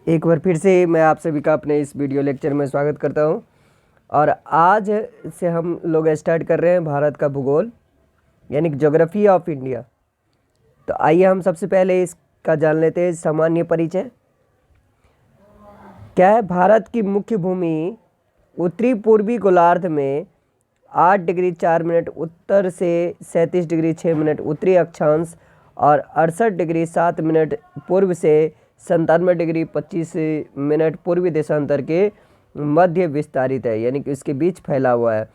एक बार फिर से मैं आप सभी का अपने इस वीडियो लेक्चर में स्वागत करता हूं। और आज से हम लोग स्टार्ट कर रहे हैं भारत का भूगोल यानी ज्योग्राफी ऑफ इंडिया। तो आइए हम सबसे पहले इसका जान लेते हैं सामान्य परिचय। क्या है? भारत की मुख्य भूमि उत्तरी पूर्वी गोलार्ध में 8 डिग्री 4 मिनट उत्तर से 37 डिग्री 6 मिनट उत्तरी अक्षांश और 68 डिग्री 7 मिनट पूर्व से 97 डिग्री 25 मिनट पूर्वी देशांतर के मध्य विस्तारित है, यानी कि उसके बीच फैला हुआ है।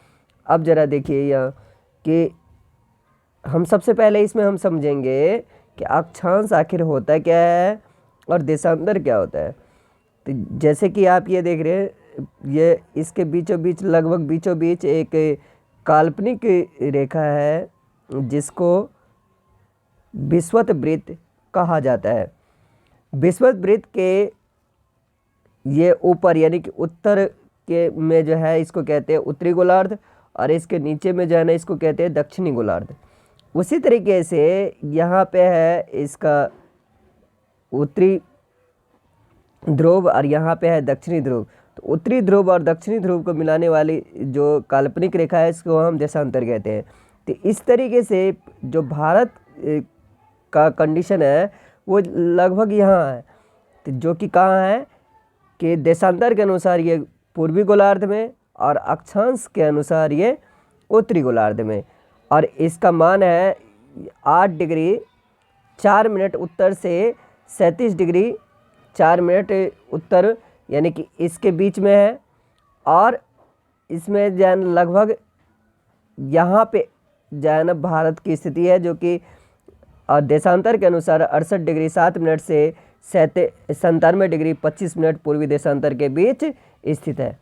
अब जरा देखिए यह कि हम सबसे पहले इसमें हम समझेंगे कि अक्षांश आखिर होता क्या है और देशांतर क्या होता है। तो जैसे कि आप ये देख रहे हैं, ये इसके बीचों बीच लगभग बीचों बीच एक काल्पनिक रेखा है जिसको विषुवत वृत्त कहा जाता है। विषुवत वृत्त के ये ऊपर यानी कि उत्तर के में जो है इसको कहते हैं उत्तरी गोलार्ध और इसके नीचे में जो है ना इसको कहते हैं दक्षिणी गोलार्ध। उसी तरीके से यहाँ पे है इसका उत्तरी ध्रुव और यहाँ पे है दक्षिणी ध्रुव। तो उत्तरी ध्रुव और दक्षिणी ध्रुव को मिलाने वाली जो काल्पनिक रेखा है इसको हम देशांतर कहते हैं। तो इस तरीके से जो भारत का कंडीशन है वो लगभग यहाँ है, तो जो कि कहाँ है कि देशांतर के अनुसार ये पूर्वी गोलार्ध में और अक्षांश के अनुसार ये उत्तरी गोलार्ध में। और इसका मान है 8 डिग्री 4 मिनट उत्तर से 37 डिग्री 4 मिनट उत्तर, यानी कि इसके बीच में है। और इसमें जो लगभग यहाँ पे जो है ना भारत की स्थिति है जो कि देशांतर के अनुसार 68 डिग्री 7 मिनट से 97 डिग्री 25 मिनट पूर्वी देशांतर के बीच स्थित है।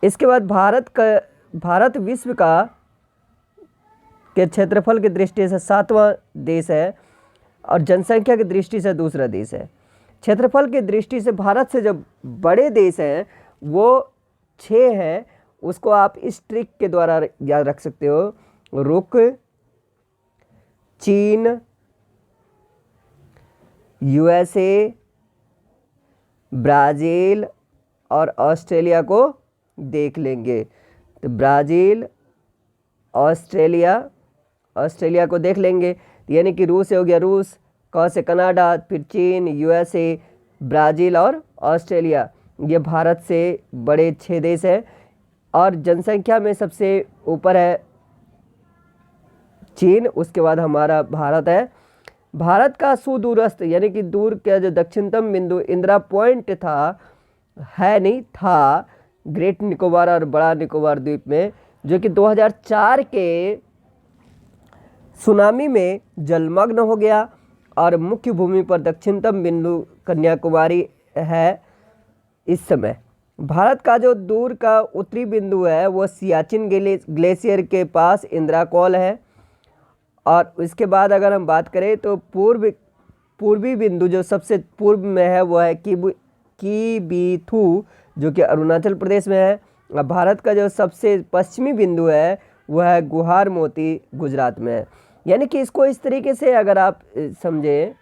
इसके बाद भारत विश्व का के क्षेत्रफल की दृष्टि से 7वां देश है और जनसंख्या की दृष्टि से दूसरा देश है। क्षेत्रफल की दृष्टि से भारत से जो बड़े देश हैं वो 6 हैं, उसको आप इस ट्रिक के द्वारा याद रख सकते हो। रुक, चीन, यूएसए, ब्राज़ील और ऑस्ट्रेलिया को देख लेंगे। तो ब्राज़ील, ऑस्ट्रेलिया को देख लेंगे, यानी कि रूस हो गया, रूस, क से कनाडा, फिर चीन, यूएसए, ब्राज़ील और ऑस्ट्रेलिया, ये भारत से बड़े 6 देश हैं। और जनसंख्या में सबसे ऊपर है चीन, उसके बाद हमारा भारत है। भारत का सुदूरस्थ यानी कि दूर का जो दक्षिणतम बिंदु इंदिरा पॉइंट था, है नहीं था, ग्रेट निकोबार और बड़ा निकोबार द्वीप में, जो कि 2004 के सुनामी में जलमग्न हो गया। और मुख्य भूमि पर दक्षिणतम बिंदु कन्याकुमारी है इस समय। भारत का जो दूर का उत्तरी बिंदु है वो सियाचिन ग्लेशियर के पास इंदिरा कौल है। और इसके बाद अगर हम बात करें तो पूर्वी बिंदु जो सबसे पूर्व में है वो है किबीथू, जो कि अरुणाचल प्रदेश में है। और भारत का जो सबसे पश्चिमी बिंदु है वह है गुहार मोती, गुजरात में है। यानी कि इसको इस तरीके से अगर आप समझें,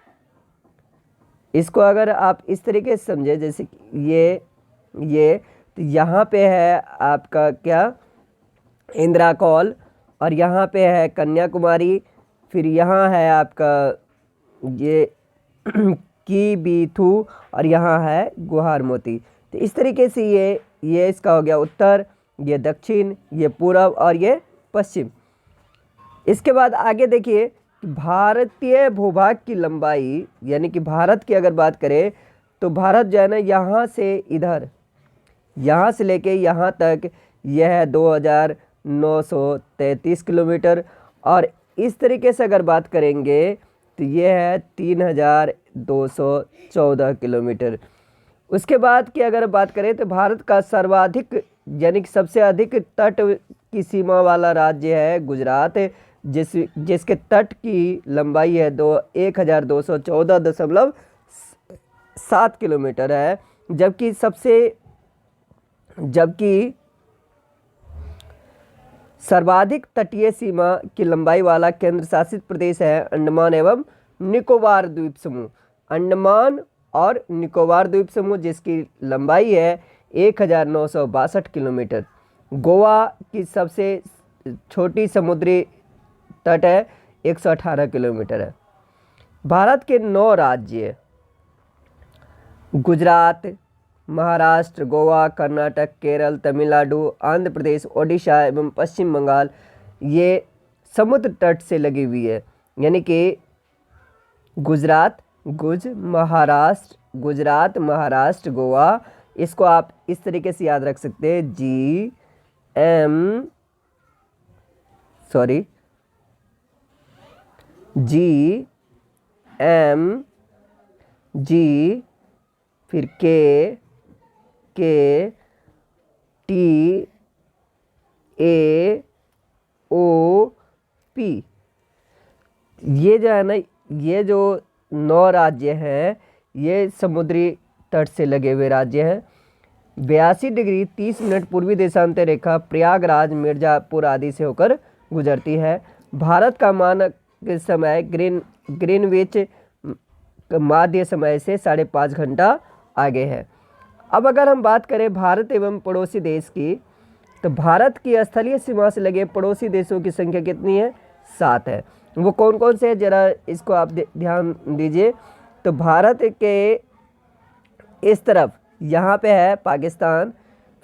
इसको अगर आप इस तरीके से समझें जैसे कि ये तो यहाँ पे है आपका क्या इंदिरा कौल और यहाँ पे है कन्याकुमारी, फिर यहाँ है आपका ये किबीथू और यहाँ है गुहार मोती। तो इस तरीके से ये इसका हो गया उत्तर, ये दक्षिण, ये पूर्व और ये पश्चिम। इसके बाद आगे देखिए भारतीय भूभाग की लंबाई, यानी कि भारत की अगर बात करें तो भारत जो है ना यहाँ से इधर, यहाँ से लेके यहाँ तक यह है 2933 किलोमीटर। और इस तरीके से अगर बात करेंगे तो यह है 3214 किलोमीटर। उसके बाद की अगर बात करें तो भारत का सर्वाधिक यानी कि सबसे अधिक तट की सीमा वाला राज्य है गुजरात, जिसके तट की लंबाई है 1214.7 किलोमीटर है। जबकि सर्वाधिक तटीय सीमा की लंबाई वाला केंद्र शासित प्रदेश है अंडमान एवं निकोबार द्वीप समूह। अंडमान और निकोबार द्वीप समूह जिसकी लंबाई है 1962 किलोमीटर। गोवा की सबसे छोटी समुद्री तट है 118 किलोमीटर है। भारत के 9 राज्य गुजरात, महाराष्ट्र, गोवा, कर्नाटक, केरल, तमिलनाडु, आंध्र प्रदेश, ओडिशा एवं पश्चिम बंगाल ये समुद्र तट से लगी हुई है। यानी कि गुजरात, गुजरात, महाराष्ट्र, गोवा, इसको आप इस तरीके से याद रख सकते हैं, G, फिर K, T, A, O, P। ये जो है ना, ये जो 9 राज्य हैं ये समुद्री तट से लगे हुए राज्य हैं। 82 डिग्री 30 मिनट पूर्वी देशांतर रेखा प्रयागराज, मिर्जापुर आदि से होकर गुजरती है। भारत का मानक समय ग्रीनविच माध्य समय से 5.5 घंटा आगे है। अब अगर हम बात करें भारत एवं पड़ोसी देश की, तो भारत की स्थलीय सीमा से लगे पड़ोसी देशों की संख्या कितनी है? 7 है। वो कौन कौन से हैं जरा इसको आप ध्यान दीजिए। तो भारत के इस तरफ यहाँ पे है पाकिस्तान,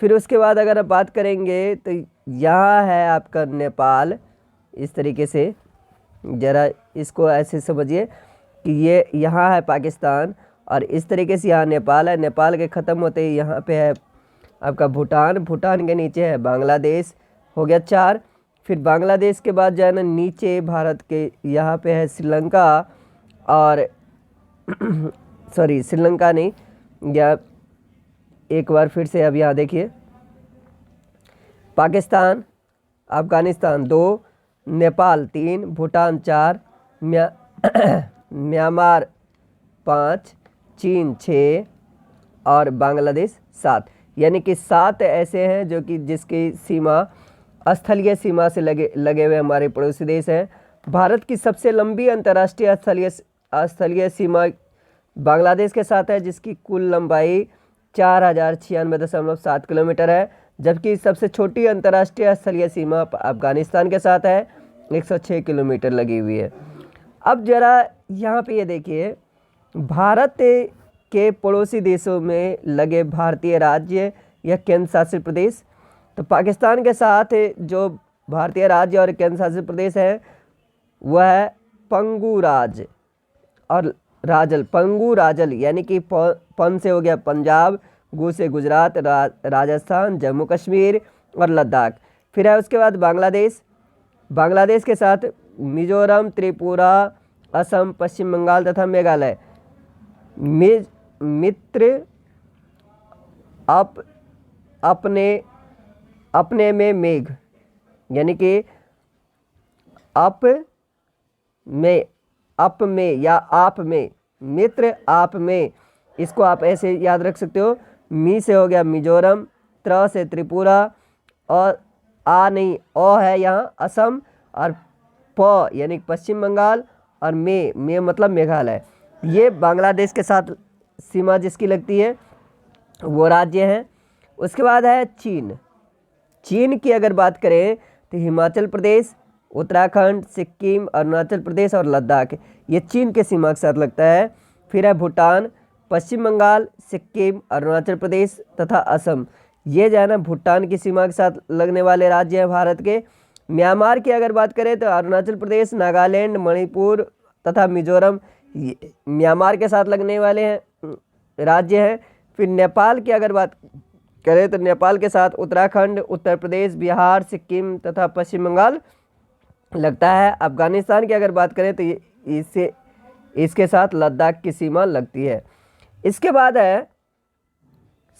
फिर उसके बाद अगर आप बात करेंगे तो यहाँ है आपका नेपाल। इस तरीके से ज़रा इसको ऐसे समझिए कि ये यहाँ है पाकिस्तान और इस तरीके से यहाँ नेपाल है। नेपाल के ख़त्म होते ही यहाँ पे है आपका भूटान, भूटान के नीचे है बांग्लादेश, हो गया 4। फिर बांग्लादेश के बाद जो है ना नीचे भारत के यहाँ पे है श्रीलंका और श्रीलंका नहीं, या एक बार फिर से अब यहाँ देखिए, पाकिस्तान, अफ़गानिस्तान 2, नेपाल 3, भूटान 4, म्यांमार 5, चीन 6 और बांग्लादेश 7। यानी कि 7 ऐसे हैं जो कि जिसकी सीमा स्थलीय सीमा से लगे हुए हमारे पड़ोसी देश हैं। भारत की सबसे लंबी अंतर्राष्ट्रीय स्थलीय सीमा बांग्लादेश के साथ है जिसकी कुल लंबाई 4096.7 किलोमीटर है, जबकि सबसे छोटी अंतर्राष्ट्रीय स्थलीय सीमा अफगानिस्तान के साथ है 106 किलोमीटर लगी हुई है। अब जरा यहाँ पे ये देखिए, भारत के पड़ोसी देशों में लगे भारतीय राज्य या केंद्र शासित प्रदेश। तो पाकिस्तान के साथ जो भारतीय राज्य और केंद्र शासित प्रदेश है वह है पंगू राज और राजल। पंगू राजल यानी कि पन से हो गया पंजाब, गु से गुजरात, राजस्थान, जम्मू कश्मीर और लद्दाख। फिर है उसके बाद बांग्लादेश, बांग्लादेश के साथ मिजोरम, त्रिपुरा, असम, पश्चिम बंगाल तथा मेघालय। मित्र अपने में मेघ यानी कि अप में या आप में, मित्र आप में, इसको आप ऐसे याद रख सकते हो। मी से हो गया मिजोरम, त्र से त्रिपुरा और आ नहीं ओ है यहाँ असम और प यानी पश्चिम बंगाल और मे मतलब मेघालय। ये बांग्लादेश के साथ सीमा जिसकी लगती है वो राज्य हैं। उसके बाद है चीन। चीन की अगर बात करें तो हिमाचल प्रदेश, उत्तराखंड, सिक्किम, अरुणाचल प्रदेश और लद्दाख ये चीन के सीमा के साथ लगता है। फिर है भूटान, पश्चिम बंगाल, सिक्किम, अरुणाचल प्रदेश तथा असम, ये जो है ना भूटान की सीमा के साथ लगने वाले राज्य हैं भारत के। म्यांमार की अगर बात करें तो अरुणाचल प्रदेश, नागालैंड, मणिपुर तथा मिजोरम म्यांमार के साथ लगने वाले हैं राज्य हैं। फिर नेपाल की अगर बात करें तो नेपाल के साथ उत्तराखंड, उत्तर प्रदेश, बिहार, सिक्किम तथा पश्चिम बंगाल लगता है। अफगानिस्तान की अगर बात करें तो इसके साथ लद्दाख की सीमा लगती है। इसके बाद है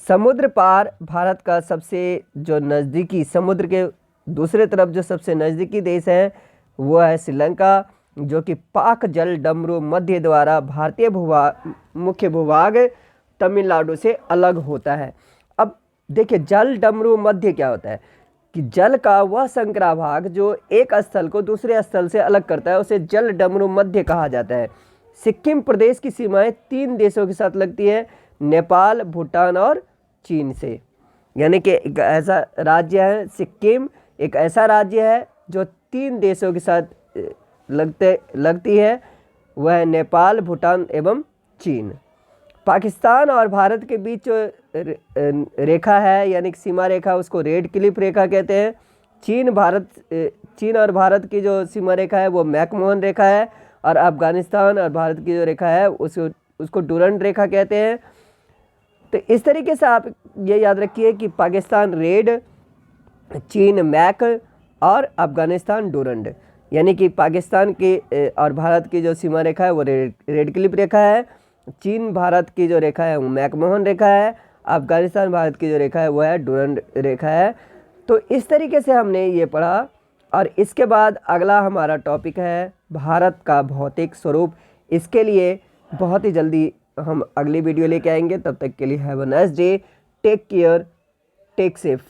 समुद्र पार भारत का सबसे जो नज़दीकी, समुद्र के दूसरे तरफ जो सबसे नज़दीकी देश है वो है श्रीलंका, जो कि पाक जल डमरू मध्य द्वारा भारतीय मुख्य भूभाग तमिलनाडु से अलग होता है। अब देखिए जल डमरू मध्य क्या होता है कि जल का वह संकरा भाग जो एक स्थल को दूसरे स्थल से अलग करता है उसे जल डमरू मध्य कहा जाता है। सिक्किम प्रदेश की सीमाएं 3 देशों के साथ लगती है, नेपाल, भूटान और चीन से। यानी कि एक ऐसा राज्य है सिक्किम, एक ऐसा राज्य है जो 3 देशों के साथ लगती है, वह है नेपाल, भूटान एवं चीन। पाकिस्तान और भारत के बीच जो रेखा है यानी कि सीमा रेखा, उसको रेड क्लिफ रेखा कहते हैं। चीन और भारत की जो सीमा रेखा है वो मैकमोहन रेखा है, और अफगानिस्तान और भारत की जो रेखा है उसको डूरंड रेखा कहते हैं। तो इस तरीके से आप ये याद रखिए कि पाकिस्तान रेड, चीन मैक और अफगानिस्तान डूरंड। यानी कि पाकिस्तान की और भारत की जो सीमा रेखा है वो रेड क्लिफ रेखा है, चीन भारत की जो रेखा है वो मैकमोहन रेखा है, अफगानिस्तान भारत की जो रेखा है वो है डूरंड रेखा है। तो इस तरीके से हमने ये पढ़ा, और इसके बाद अगला हमारा टॉपिक है भारत का भौतिक स्वरूप। इसके लिए बहुत ही जल्दी हम अगली वीडियो लेके आएंगे। तब तक के लिए have a nice day, take care, take safe.